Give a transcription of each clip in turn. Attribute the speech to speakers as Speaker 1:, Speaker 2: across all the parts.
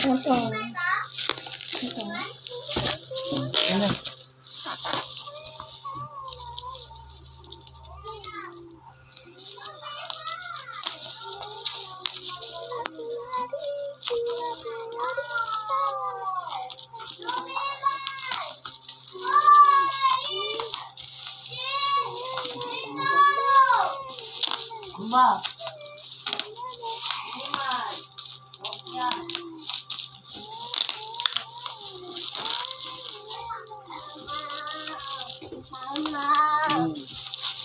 Speaker 1: Ito. Ito.
Speaker 2: Ano?
Speaker 1: Ba?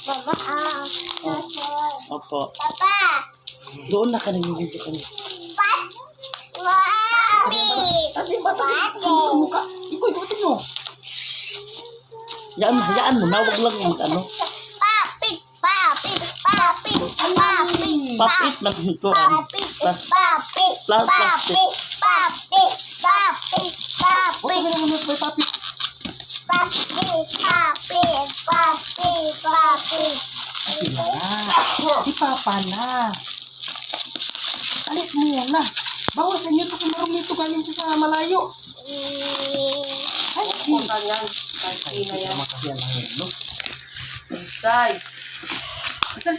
Speaker 1: Papa.
Speaker 2: Opo.
Speaker 1: Papa.
Speaker 2: Doon na ka nag-video ka niya.
Speaker 1: Papi.
Speaker 3: Ate, bata ka mukha. Ikaw, ikutin mo.
Speaker 2: Hayaan mo na, wag lang yung ano.
Speaker 1: Papit. Papit. Papit. Papit.
Speaker 2: Papit man ito.
Speaker 1: Papit.
Speaker 2: Plus,
Speaker 1: Papit.
Speaker 2: plastic.
Speaker 1: Papit. Papit.
Speaker 3: Huwag
Speaker 1: Papit.
Speaker 3: ka naman may papi.
Speaker 1: Papit. Papit. Papit. Papit.
Speaker 3: Si Papa na. Alis mo na. Bawal sa inyo ito kung marami ito galing sa malayo. Ay, si.
Speaker 2: Inside.
Speaker 3: Sir.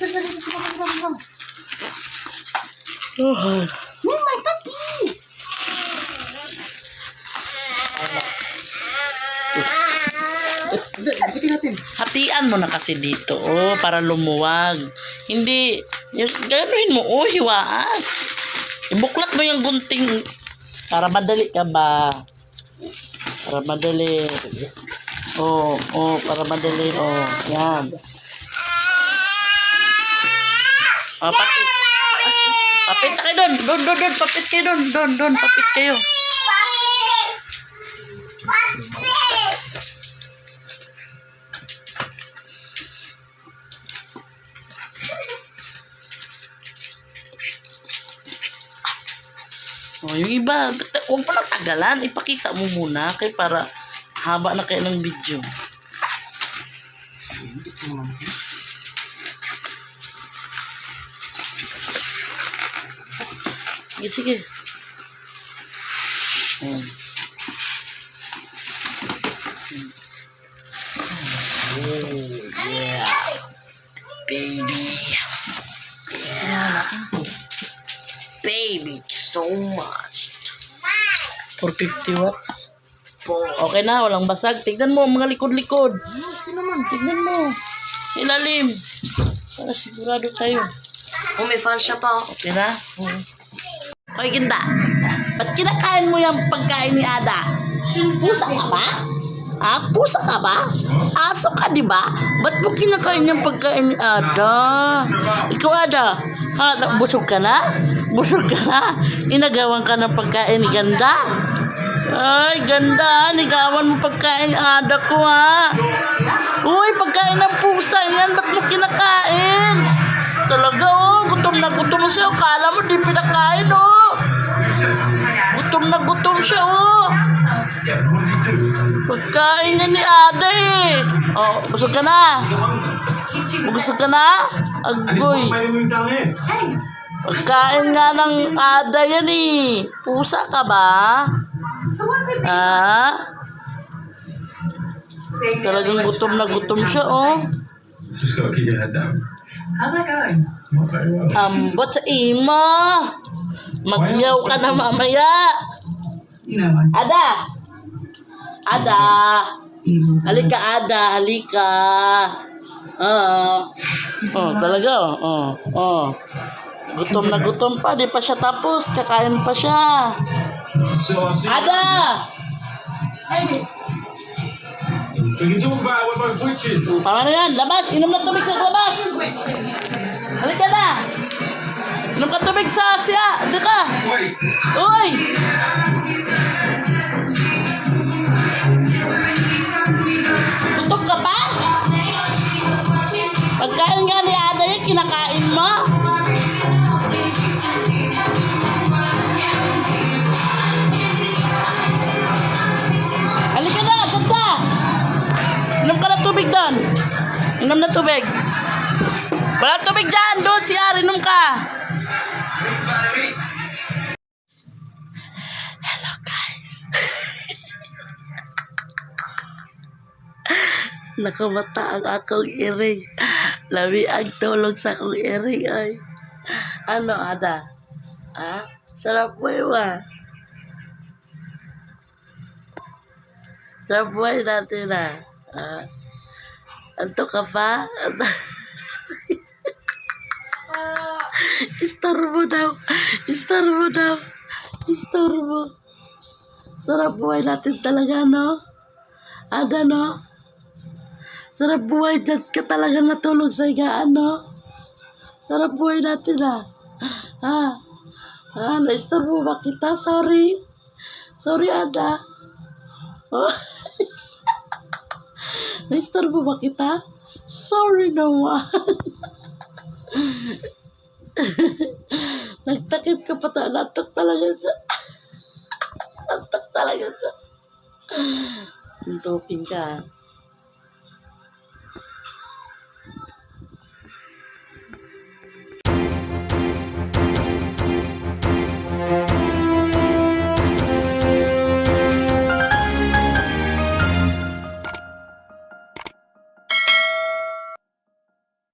Speaker 2: Oh,
Speaker 3: May papi. Ikutin natin.
Speaker 2: hatian mo na kasi dito, para lumuwag. Hindi, ganoin mo, hiwaan. Ibuklat mo yung gunting para madali ka ba? Para madali. Para madali, yan. Papit. Papit na kayo doon. Doon, papit kayo doon, papit kayo. Yung iba, huwag mo nang tagalan. Ipakita mo muna kay para haba na kayo ng video. Sige. Yeah. Baby. Baby, so much. For 50 watts. Okay na, walang basag. Tignan mo, mga likod-likod. Tignan mo. Sa ilalim. Para sigurado tayo.
Speaker 1: May fan siya pa.
Speaker 2: Okay na? Hoy, Ginda. Ba't kinakain mo yung pagkain ni Ada? Pusa ka ba? Pusa ka ba? Aso ka, di ba? Ba't mo kinakain yung pagkain ni Ada? Ikaw, Ada. Busog ka na? Busog ka na? Inagawan ka ng pagkain ni Ganda? Ay, Ganda. Nigawan mo pagkain ni Ada ko, ha? Uy, pagkain ng pusa yan. Ba't mo kinakain? Talaga, gutom na gutom siya. Kala mo di pinakain, Gutom na gutom siya, Pagkain niya ni Ada, busog ka na? Busog ka na? Agoy. Pagkain nga ng Ada yan, Pusa ka ba? Talagang gutom na gutom siya,
Speaker 4: Just gotta keep your head down.
Speaker 3: How's that going?
Speaker 4: Not very well.
Speaker 2: Ambot sa ima. Magyaw ka na mamaya.
Speaker 3: You know what?
Speaker 2: Ada. Halika, Ada. Halika. Talaga, Gutom na gutom pa. Di pa siya tapos. Kakain pa siya. Ada!
Speaker 4: We can talk about what my witches.
Speaker 2: Tama na yan. Labas. Inom na tubig sa labas. Halika na. Inom ka tubig sa siya. Hindi ka.
Speaker 4: Wait.
Speaker 2: Uy! Gutom ka pa? Pagkain nga ni Ada yan, kinakain mo? Halika na, ganda! Inom ka na tubig doon. Inom na tubig. Wala tubig dyan, doon si Ari, inom ka. Nakamata ang akong iring. Labi ang tulog sa akong iring ay. Ano, Ada? Ha? Sarap buhay ba? Sarap buhay natin Anto ka pa? Istorbo daw. Istorbo daw. Istorbo. Sarap buhay natin talaga, no? Ada, no? Sarap buhay dyan ka talaga natulog sa higaan, no? Sarap buhay natin, naistorbo ba kita? Sorry. Sorry, Ada. Oh. Naistorbo ba kita? Sorry naman. Nagtakip ka pa ta. Natok talaga siya. Natok talaga siya. Tuntukin ka.